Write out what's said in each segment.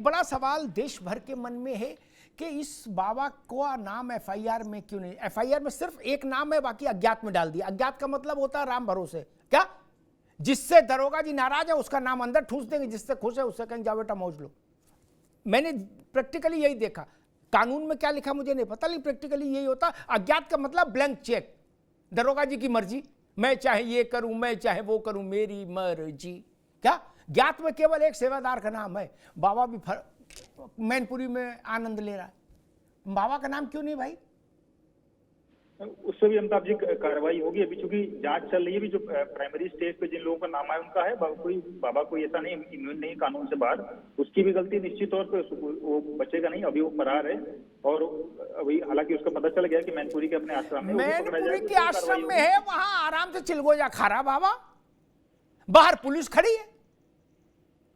एक बड़ा सवाल देश भर के मन में है कि इस बाबा का नाम एफआईआर में क्यों नहीं? एफआईआर में सिर्फ एक नाम है, बाकी अज्ञात में डाल दिया। अज्ञात का मतलब होता है राम भरोसे। क्या? जिससे दरोगा जी नाराज है उसका नाम अंदर ठूस देंगे, जिससे खुश है उससे कहेंगे जाओ बेटा मौज लो। मैंने प्रैक्टिकली यही देखा। कानून में क्या लिखा मुझे नहीं पता, लेकिन प्रैक्टिकली यही होता। अज्ञात का मतलब ब्लैंक चेक, दरोगा जी की मर्जी, मैं चाहे ये करूं, मैं चाहे वो करूं, मेरी मर्जी। क्या? ज्ञात में केवल एक सेवादार का नाम है। बाबा भी मैनपुरी में आनंद ले रहा है, बाबा का नाम क्यों नहीं भाई? उससे भी अमिताभ जी कार्रवाई होगी। अभी चूंकि जांच चल रही है, भी जो प्राइमरी स्टेज पे जिन लोगों का नाम आया उनका है, बाबा कोई ऐसा नहीं इम्यून नहीं कानून से बाहर, उसकी भी गलती निश्चित तौर पे वो बचेगा नहीं। अभी वो फरार है और अभी हालांकि उसका पता चल गया कि मैनपुरी के अपने आश्रम में, मैनपुरी के आश्रम में है, वहां आराम से चिलगोजा खा रहा बाबा, बाहर पुलिस खड़ी है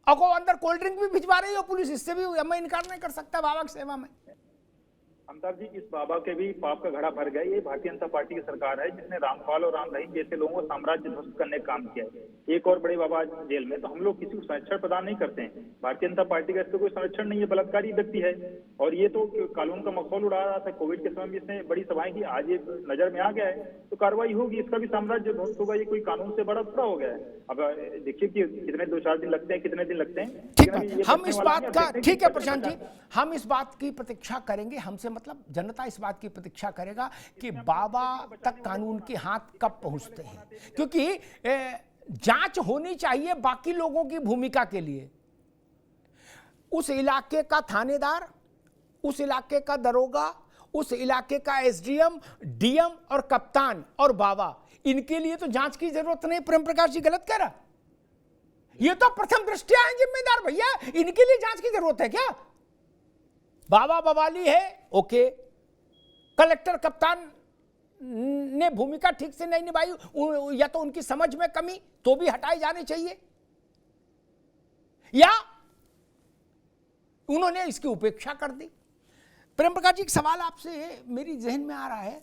और को अंदर कोल्ड ड्रिंक भी भिजवा रही हो पुलिस। इससे भी मैं इनकार नहीं कर सकता बाबा की सेवा में। अमिताभ जी, इस बाबा के भी पाप का घड़ा भर गया। ये भारतीय जनता पार्टी की सरकार है जिसने रामपाल और राम रहीम जैसे लोगों को साम्राज्य ध्वस्त करने का काम किया है। एक और बड़े बाबा जेल में, तो हम लोग किसी को संरक्षण प्रदान नहीं करते हैं। भारतीय जनता पार्टी का इससे कोई संरक्षण नहीं है, बलात्कारी व्यक्ति है। और ये तो कानून का मखौल उड़ा रहा था कोविड के समय में, इसने बड़ी सभाएं की। आज ये नजर में आ गया है तो कार्रवाई होगी, इसका भी साम्राज्य ध्वस्त होगा। ये कोई कानून से बड़ा थोड़ा हो गया है। अब देखिए कि कितने 2-4 दिन लगते हैं, कितने दिन लगते हैं। हम इस बात का, ठीक है प्रशांत जी, हम इस बात की प्रतीक्षा करेंगे। हमसे मतलब जनता इस बात की प्रतीक्षा करेगा कि बाबा तक कानून के हाथ कब पहुंचते हैं, क्योंकि जांच होनी चाहिए बाकी लोगों की भूमिका के लिए। उस इलाके का थानेदार, उस इलाके का दरोगा, उस इलाके का एसडीएम, डीएम और कप्तान और बाबा, इनके लिए तो जांच की जरूरत नहीं। प्रेम प्रकाश जी गलत कह रहा, ये तो प्रथम दृष्टया है जिम्मेदार भैया, इनके लिए जांच की जरूरत है क्या? बाबा बवाली है, ओके, कलेक्टर कप्तान ने भूमिका ठीक से नहीं निभाई, या तो उनकी समझ में कमी, तो भी हटाए जाने चाहिए, या उन्होंने इसकी उपेक्षा कर दी। प्रेम प्रकाश जी, एक सवाल आपसे मेरी जहन में आ रहा है।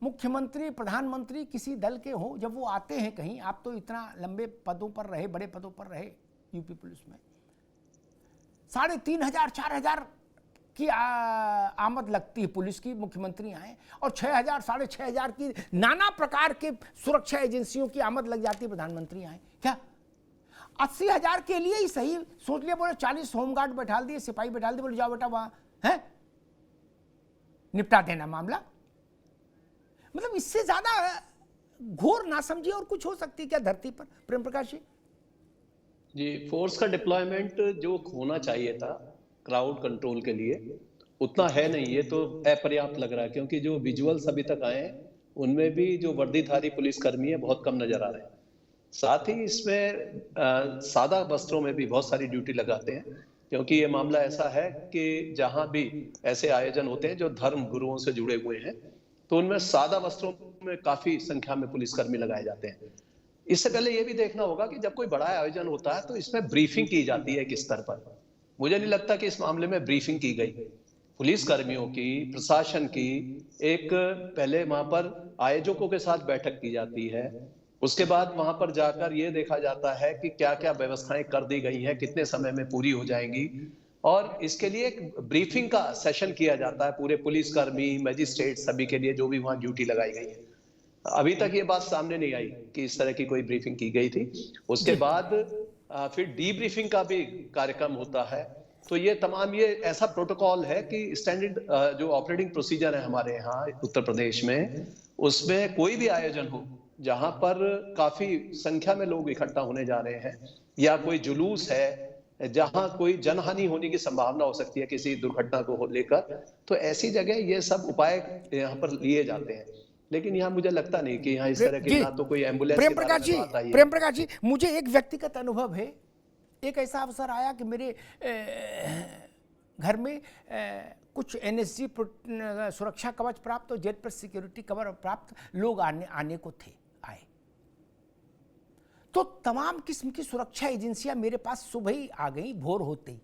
मुख्यमंत्री, प्रधानमंत्री किसी दल के हो, जब वो आते हैं कहीं, आप तो इतना लंबे पदों पर रहे, बड़े पदों पर रहे यूपी पुलिस में, 3,500 4,000 की आमद लगती है पुलिस की, मुख्यमंत्री आए, और 6,000 6,500 की नाना प्रकार के सुरक्षा एजेंसियों की आमद लग जाती है प्रधानमंत्री आए। क्या 80,000 के लिए ही सही सोच लिया, बोले 40 होमगार्ड बैठा दिए, सिपाही बैठा दिए, बोले जाओ बेटा वहां है निपटा देना मामला। मतलब इससे ज्यादा घोर ना समझिए और कुछ हो सकती है क्या धरती पर? प्रेम प्रकाश जी, फोर्स का डिप्लॉयमेंट जो होना चाहिए था क्राउड कंट्रोल के लिए उतना है नहीं। ये तो अपर्याप्त लग रहा है, क्योंकि जो विजुअल्स अभी तक आए हैं उनमें भी जो वर्दीधारी पुलिसकर्मी है बहुत कम नजर आ रहे हैं। साथ ही इसमें सादा वस्त्रों में भी बहुत सारी ड्यूटी लगाते हैं, क्योंकि ये मामला ऐसा है कि जहां भी ऐसे आयोजन होते हैं जो धर्म गुरुओं से जुड़े हुए हैं, तो उनमें सादा वस्त्रों में काफी संख्या में पुलिसकर्मी लगाए जाते हैं। इससे पहले ये भी देखना होगा कि जब कोई बड़ा आयोजन होता है तो इसमें ब्रीफिंग की जाती है किस स्तर पर। मुझे नहीं लगता कि इस मामले में ब्रीफिंग की गई। पुलिस कर्मियों की, प्रशासन की एक पहले वहां पर आयोजकों के साथ बैठक की जाती है, उसके बाद वहां पर जाकर ये देखा जाता है कि क्या क्या व्यवस्थाएं कर दी गई हैं, कितने समय में पूरी हो जाएंगी, और इसके लिए एक ब्रीफिंग का सेशन किया जाता है पूरे पुलिसकर्मी, मजिस्ट्रेट सभी के लिए जो भी वहां ड्यूटी लगाई गई है। अभी तक ये बात सामने नहीं आई कि इस तरह की कोई ब्रीफिंग की गई थी। उसके बाद फिर डीब्रीफिंग का भी कार्यक्रम होता है। तो ये तमाम, ये ऐसा प्रोटोकॉल है कि स्टैंडर्ड जो ऑपरेटिंग प्रोसीजर है हमारे यहाँ उत्तर प्रदेश में, उसमें कोई भी आयोजन हो जहां पर काफी संख्या में लोग इकट्ठा होने जा रहे हैं, या कोई जुलूस है जहां कोई जनहानि होने की संभावना हो सकती है किसी दुर्घटना को लेकर, तो ऐसी जगह ये सब उपाय यहाँ पर लिए जाते हैं। लेकिन यहाँ मुझे लगता नहीं कि यहाँ इस तरह की ना तो कोई एम्बुलेंस प्रेम प्रकाश जी, मुझे एक व्यक्तिगत अनुभव है। एक ऐसा अवसर आया कि मेरे घर में कुछ एनएसजी सुरक्षा कवच प्राप्त और जेट पर सिक्योरिटी कवर प्राप्त लोग आने को थे, आए तो तमाम किस्म की सुरक्षा एजेंसियां मेरे पास सुबह ही आ गई, भोर होते ही।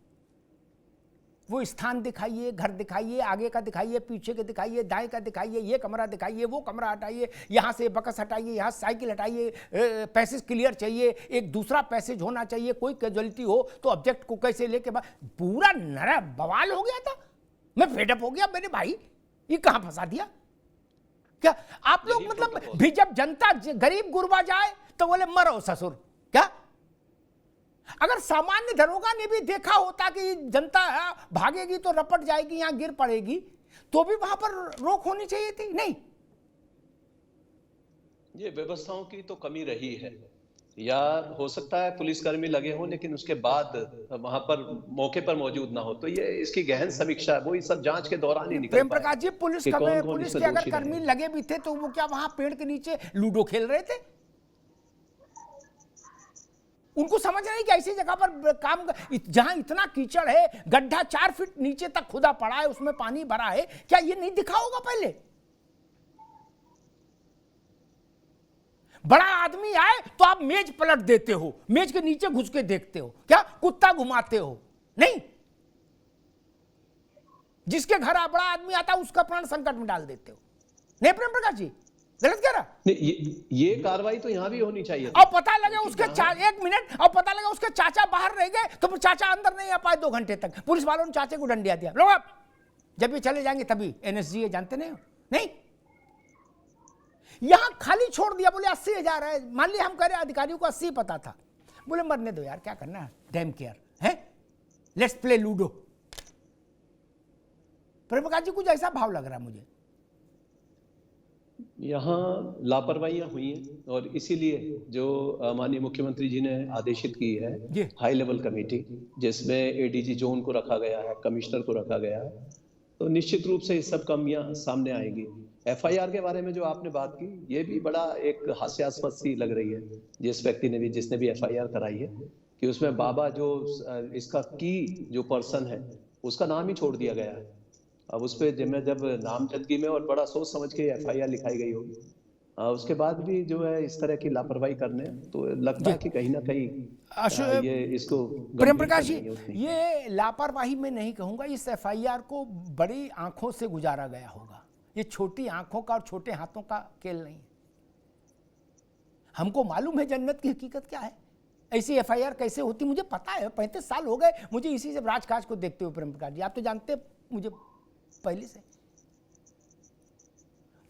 वो स्थान दिखाइए, घर दिखाइए, आगे का दिखाइए, पीछे के दिखाइए, दाएं का दिखाइए, ये कमरा दिखाइए, वो कमरा हटाइए, यहाँ से बकस हटाइए, यहाँ साइकिल हटाइए, पैसेज क्लियर चाहिए, एक दूसरा पैसेज होना चाहिए, कोई कैजुअलिटी हो तो ऑब्जेक्ट को कैसे लेके पूरा नरा बवाल हो गया था। मैं फेडअप हो गया, मेरे भाई ये कहाँ फंसा दिया क्या आप लोग? मतलब भी जब जनता गरीब गुरबा जाए तो बोले मरो ससुर। क्या अगर सामान्य दरोगा ने भी देखा होता कि जनता भागेगी तो रपट जाएगी, यहां गिर पड़ेगी, तो भी वहां पर रोक होनी चाहिए थी? नहीं, ये व्यवस्थाओं की तो कमी रही है, या हो सकता है पुलिसकर्मी लगे हों लेकिन उसके बाद वहां पर मौके पर मौजूद ना हो, तो ये इसकी गहन समीक्षा वो सब जांच के दौरान ही निकल प्रेम पाएगा प्रकाश जी, पुलिस कि कौन-कौन पुलिस इसमें के अगर दोषी कर्मी रहे। लगे भी थे तो वो क्या वहां पेड़ के नीचे लूडो खेल रहे थे? उनको समझ नहीं कि ऐसी जगह पर काम, जहां इतना कीचड़ है, गड्ढा 4 फीट नीचे तक खुदा पड़ा है, उसमें पानी भरा है, क्या ये नहीं दिखा होगा पहले? बड़ा आदमी आए तो आप मेज पलट देते हो, मेज के नीचे घुस के देखते हो, क्या कुत्ता घुमाते हो? नहीं, जिसके घर बड़ा आदमी आता है उसका प्राण संकट में डाल देते हो। नहीं प्रेम प्रकाश जी, गलत कह रहा? ये कार्रवाई तो यहाँ भी होनी चाहिए। और पता लगे उसके एक मिनट, और पता लगे उसके चाचा बाहर रह गए तो फिर चाचा अंदर नहीं आ पाए 2 घंटे तक, पुलिस वालों ने चाचे को डंडिया दिया। लोग आप जब ये चले जाएंगे तभी एनएसजी जानते नहीं हो? नहीं, यहां खाली छोड़ दिया, बोले 80,000 है। मान लिया हम कह रहे अधिकारियों को 80 पता था, बोले मरने दो यार, क्या करना है, डैम केयर है, let's play ludo. Prem Prakash ji, कुछ ऐसा भाव लग रहा मुझे। यहाँ लापरवाहियां हुई हैं और इसीलिए जो माननीय मुख्यमंत्री जी ने आदेशित की है हाई लेवल कमेटी, जिसमें एडीजी जोन को रखा गया है, कमिश्नर को रखा गया है, तो निश्चित रूप से ये सब कमियां सामने आएंगी। एफआईआर के बारे में जो आपने बात की, ये भी बड़ा एक हास्यास्पद सी लग रही है, जिस व्यक्ति ने भी, जिसने भी एफआईआर कराई है, कि उसमें बाबा जो इसका की जो पर्सन है उसका नाम ही छोड़ दिया गया है। अब उस पर जब नामजदगी में और बड़ा सोच समझ के एफआईआर लिखाई गई होगी, उसके बाद भी जो है इस तरह की लापरवाही करने, तो लगता है कि कहीं ना कहीं ये इसको प्रेम प्रकाश जी, ये लापरवाही में नहीं कहूंगा, इस एफआईआर को बड़ी आंखों से गुजारा गया होगा। ये छोटी आंखों का और छोटे हाथों का खेल नहीं है। हमको मालूम है जन्नत की हकीकत क्या है, ऐसी एफआईआर कैसे होती मुझे पता है। 35 साल हो गए मुझे इसी से राजकाज को देखते हुए प्रेम प्रकाश जी, आप तो जानते मुझे पहले से।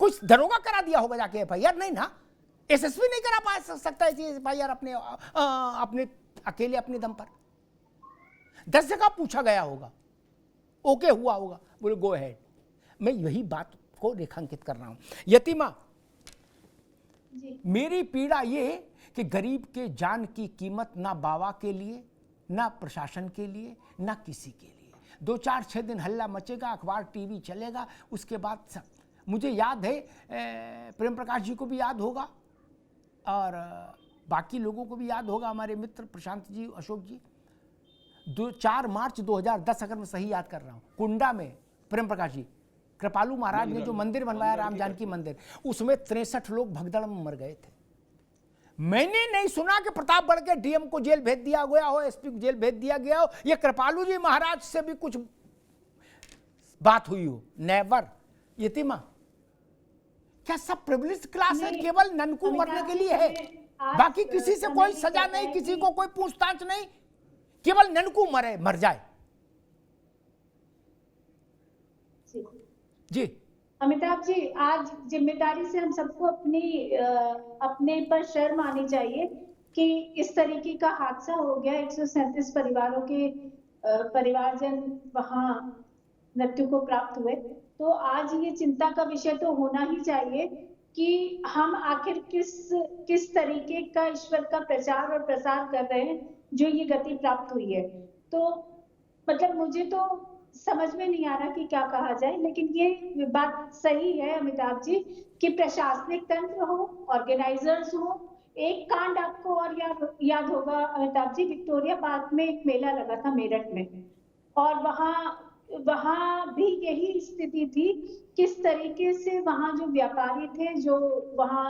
कुछ दरोगा करा दिया होगा जाके एफआईआर, नहीं ना, एसएसपी नहीं करा पा सकता है एफआईआर अपने अकेले अपने दम पर। 10 जगह पूछा गया होगा, ओके हुआ होगा, बोले गो अहेड। मैं यही बात को रेखांकित कर रहा हूं। यतीमा, मेरी पीड़ा ये कि गरीब के जान की कीमत ना बाबा के लिए, ना प्रशासन के लिए, ना किसी के लिए। 2-4-6 दिन हल्ला मचेगा, अखबार टीवी चलेगा, उसके बाद सब। मुझे याद है, प्रेम प्रकाश जी को भी याद होगा और बाकी लोगों को भी याद होगा, हमारे मित्र प्रशांत जी, अशोक जी, 4 मार्च 2010, अगर मैं सही याद कर रहा हूँ, कुंडा में प्रेम प्रकाश जी, कृपालू महाराज ने जो मंदिर बनवाया राम जानकी मंदिर, उसमें 63 लोग भगदड़ में मर गए थे। मैंने नहीं सुना कि प्रतापगढ़ के डीएम को जेल भेज दिया गया हो, एसपी को जेल भेज दिया गया हो, ये कृपालू जी महाराज से भी कुछ बात हुई हो, नेवर। यतीमा, क्या सब प्रिविलेज्ड क्लास है, केवल ननकू मरने के लिए है, बाकी किसी से कोई सजा नहीं, किसी को कोई पूछताछ नहीं, केवल ननकू मरे, मर जाए। जी अमिताभ जी, आज जिम्मेदारी से हम सबको अपने पर शर्म आनी चाहिए कि इस तरीके का हादसा हो गया। 137 परिवारों के परिवारजन वहां मृत्यु को प्राप्त हुए। तो आज ये चिंता का विषय तो होना ही चाहिए कि हम आखिर किस तरीके का ईश्वर का प्रचार और प्रसार कर रहे हैं जो ये गति प्राप्त हुई है। तो मतलब मुझे तो समझ में नहीं आ रहा कि क्या कहा जाए, लेकिन ये बात सही है अमिताभ जी कि प्रशासनिक तंत्र हो, ऑर्गेनाइजर्स हो। एक कांड आपको और याद होगा अमिताभ जी, विक्टोरिया पार्क में एक मेला लगा था मेरठ में, और वहां भी यही स्थिति थी। किस तरीके से वहां जो व्यापारी थे, जो वहां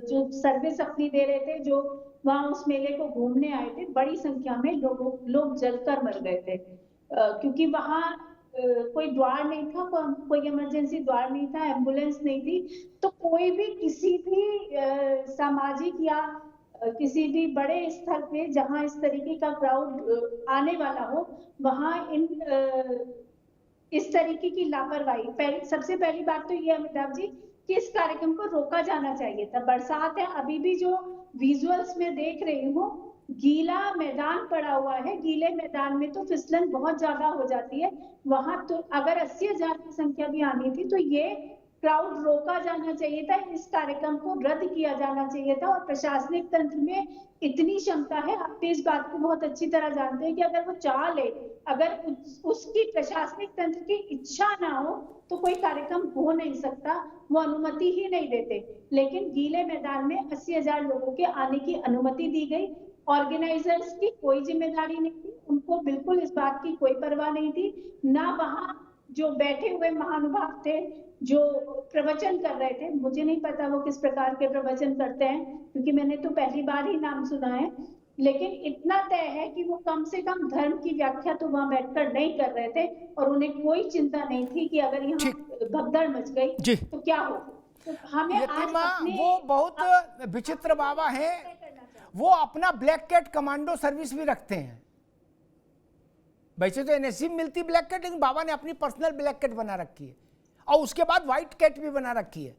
जो सर्विस अपनी दे रहे थे, जो वहां उस मेले को घूमने आए थे, बड़ी संख्या में लोग जलकर मर गए थे। क्योंकि वहाँ कोई द्वार नहीं था, कोई इमरजेंसी द्वार नहीं था, एम्बुलेंस नहीं थी, तो कोई भी किसी भी सामाजिक या किसी भी बड़े स्तर पे जहां इस तरीके का क्राउड आने वाला हो, वहां इस तरीके की लापरवाही, सबसे पहली बात तो ये अमिताभ जी कि इस कार्यक्रम को रोका जाना चाहिए था। बरसात है, अभी भी जो विजुअल्स में देख रही हूँ, गीला मैदान पड़ा हुआ है, गीले मैदान में तो फिसलन बहुत ज्यादा हो जाती है। वहां तो अगर 80,000 की संख्या भी आनी थी तो ये क्राउड रोका जाना चाहिए था, इस कार्यक्रम को रद्द किया जाना चाहिए था। और प्रशासनिक तंत्र में इतनी क्षमता है, आप इस बात को बहुत अच्छी तरह जानते हैं कि अगर वो चाह ले, अगर उसकी प्रशासनिक तंत्र की इच्छा ना हो तो कोई कार्यक्रम हो नहीं सकता, वो अनुमति ही नहीं देते। लेकिन गीले मैदान में 80,000 लोगों के आने की अनुमति दी गई। ऑर्गेनाइजर्स की कोई जिम्मेदारी नहीं थी, उनको बिल्कुल इस बात की कोई परवाह नहीं थी। ना वहां जो बैठे हुए महानुभाव थे जो प्रवचन कर रहे थे, मुझे नहीं पता वो किस प्रकार के प्रवचन करते हैं, क्योंकि मैंने तो पहली बार ही नाम सुना है। लेकिन इतना तय है कि वो कम से कम धर्म की व्याख्या तो वहां बैठकर नहीं कर रहे थे, और उन्हें कोई चिंता नहीं थी कि अगर यहाँ भगदड़ मच गई तो क्या हो। तो हमें आज अपने वो बहुत विचित्र बाबा है, वो अपना ब्लैक कैट कमांडो सर्विस भी रखते हैं। वैसे तो एनएससी में मिलती ब्लैक कैट, लेकिन बाबा ने अपनी पर्सनल ब्लैक कैट बना रखी है, और उसके बाद व्हाइट कैट भी बना रखी है।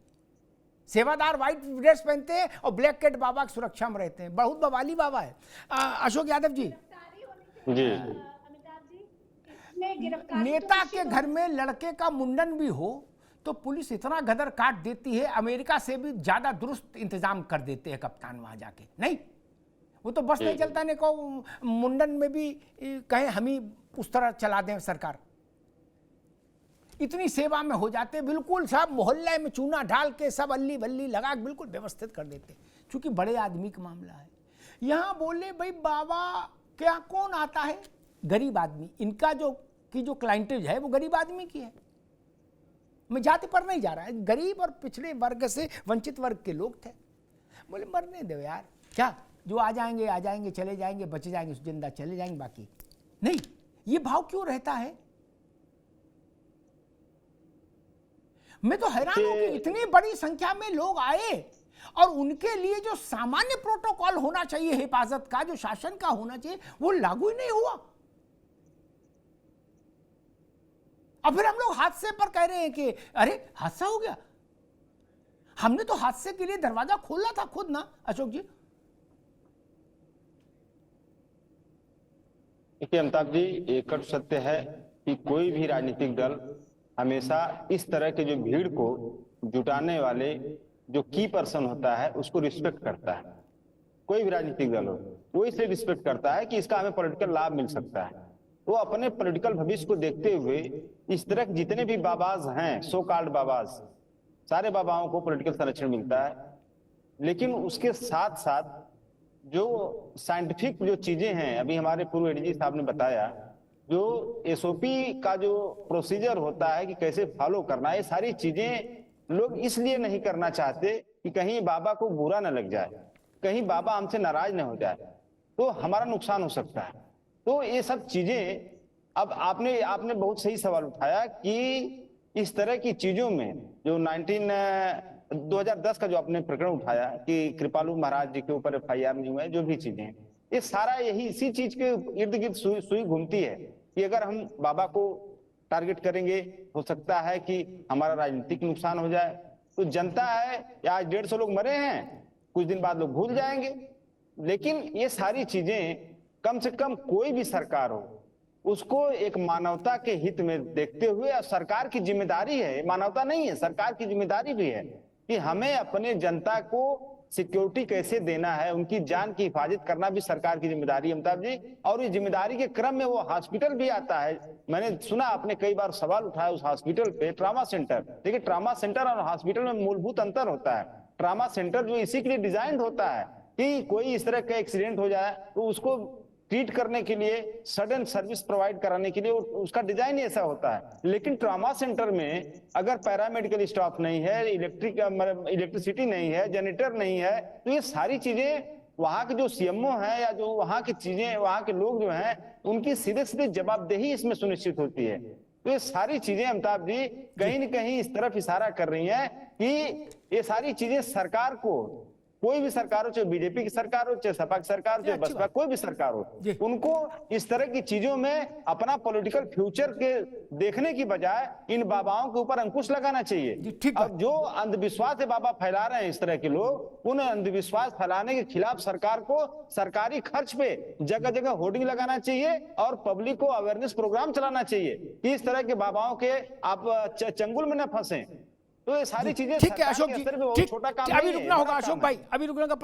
सेवादार व्हाइट ड्रेस पहनते हैं और ब्लैक कैट बाबा की सुरक्षा में रहते हैं। बहुत बवाली बाबा है। अशोक यादव जी, नेता के घर में लड़के का मुंडन भी हो तो पुलिस इतना गदर काट देती है, अमेरिका से भी ज्यादा दुरुस्त इंतजाम कर देते हैं कप्तान वहां जाके। नहीं, वो तो बस नहीं चलता ने को मुंडन में भी कहें हम ही उस तरह चला दें सरकार, इतनी सेवा में हो जाते, बिल्कुल सब मोहल्ले में चूना डाल के सब अल्ली बल्ली लगा के बिल्कुल व्यवस्थित कर देते, क्योंकि बड़े आदमी का मामला है। यहाँ बोले भाई बाबा क्या कौन आता है, गरीब आदमी, इनका जो क्लाइंटेज है वो गरीब आदमी की है। मैं जाति पर नहीं जा रहा है, गरीब और पिछड़े वर्ग से वंचित वर्ग के लोग थे। बोले मरने दो यार, क्या जो आ जाएंगे चले जाएंगे, बच जाएंगे जिंदा चले जाएंगे, बाकी नहीं। ये भाव क्यों रहता है? मैं तो हैरान हूं कि इतनी बड़ी संख्या में लोग आए और उनके लिए जो सामान्य प्रोटोकॉल होना चाहिए हिफाजत का, जो शासन का होना चाहिए, वो लागू ही नहीं हुआ। और फिर हम लोग हादसे पर कह रहे हैं कि अरे हादसा हो गया। हमने तो हादसे के लिए दरवाजा खोला था खुद ना, अशोक जी। देखिए अमिताभ जी, एक कट सत्य है कि कोई भी राजनीतिक दल हमेशा इस तरह के जो भीड़ को जुटाने वाले जो की पर्सन होता है उसको रिस्पेक्ट करता है। कोई भी राजनीतिक दल हो वो इसलिए रिस्पेक्ट करता है कि इसका हमें पॉलिटिकल लाभ मिल सकता है। वो अपने पॉलिटिकल भविष्य को देखते हुए इस तरह के जितने भी बाबाज हैं, सो कॉल्ड बाबाज, सारे बाबाओं को पॉलिटिकल संरक्षण मिलता है। लेकिन उसके साथ साथ जो साइंटिफिक जो चीजें हैं, अभी हमारे पूर्व एडीजी साहब ने बताया, जो एसओपी का जो प्रोसीजर होता है कि कैसे फॉलो करना है, ये सारी चीजें लोग इसलिए नहीं करना चाहते कि कहीं बाबा को बुरा न लग जाए, कहीं बाबा हमसे नाराज न हो जाए, तो हमारा नुकसान हो सकता है। तो ये सब चीजें, अब आपने बहुत सही सवाल उठाया कि इस तरह की चीजों में जो 2010 का जो आपने प्रकरण उठाया कि कृपालू महाराज जी के ऊपर FIR नहीं हुआ है, जो भी चीजें, ये सारा यही इसी चीज के इर्द गिर्द सुई घूमती है कि अगर हम बाबा को टारगेट करेंगे हो सकता है कि हमारा राजनीतिक नुकसान हो जाए। तो जनता है, या आज 150 लोग मरे हैं, कुछ दिन बाद लोग भूल जाएंगे। लेकिन ये सारी चीजें कम से कम कोई भी सरकार हो उसको एक मानवता के हित में देखते हुए, और सरकार की जिम्मेदारी है, मानवता नहीं है, सरकार की जिम्मेदारी भी है कि हमें अपने जनता को सिक्योरिटी कैसे देना है, उनकी जान की हिफाजत करना भी सरकार की जिम्मेदारी है अमिताभ जी। और इस जिम्मेदारी के क्रम में वो हॉस्पिटल भी आता है। मैंने सुना आपने कई बार सवाल उठाया उस हॉस्पिटल पे, ट्रामा सेंटर। देखिए ट्रामा सेंटर और हॉस्पिटल में मूलभूत अंतर होता है। ट्रामा सेंटर जो इसी के लिए डिजाइन होता है कि कोई इस तरह का एक्सीडेंट हो जाए तो उसको ट्रीट करने के लिए, सडन सर्विस प्रोवाइड कराने के लिए उसका डिजाइन ऐसा होता है। लेकिन ट्रॉमा सेंटर में अगर पैरामेडिकल स्टाफ नहीं है, इलेक्ट्रिसिटी नहीं है, जनरेटर नहीं है, तो ये सारी चीजें वहां के जो सीएमओ है या जो वहां की चीजें, वहां के लोग जो हैं, उनकी सीधे सीधे जवाबदेही इसमें सुनिश्चित होती है। तो ये सारी चीजें अमिताभ जी कहीं न कहीं इस तरफ इशारा कर रही हैं कि ये सारी चीजें सरकार को, कोई भी सरकार हो, चाहे बीजेपी की सरकार हो, चाहे सपा की सरकार हो, चाहे बसपा, कोई भी सरकार हो, उनको इस तरह की चीजों में अपना पॉलिटिकल फ्यूचर के देखने की बजाय इन बाबाओं के ऊपर अंकुश लगाना चाहिए। अब जो अंधविश्वास है बाबा फैला रहे हैं इस तरह के लोग, उन अंधविश्वास फैलाने के खिलाफ सरकार को सरकारी खर्च पे जगह जगह होर्डिंग लगाना चाहिए और पब्लिक को अवेयरनेस प्रोग्राम चलाना चाहिए कि इस तरह के बाबाओं के आप चंगुल में न फंसे। तो ये सारी चीजें ठीक है अशोक जी, ठीक, छोटा काम अभी रुकना होगा अशोक भाई, अभी रुकने का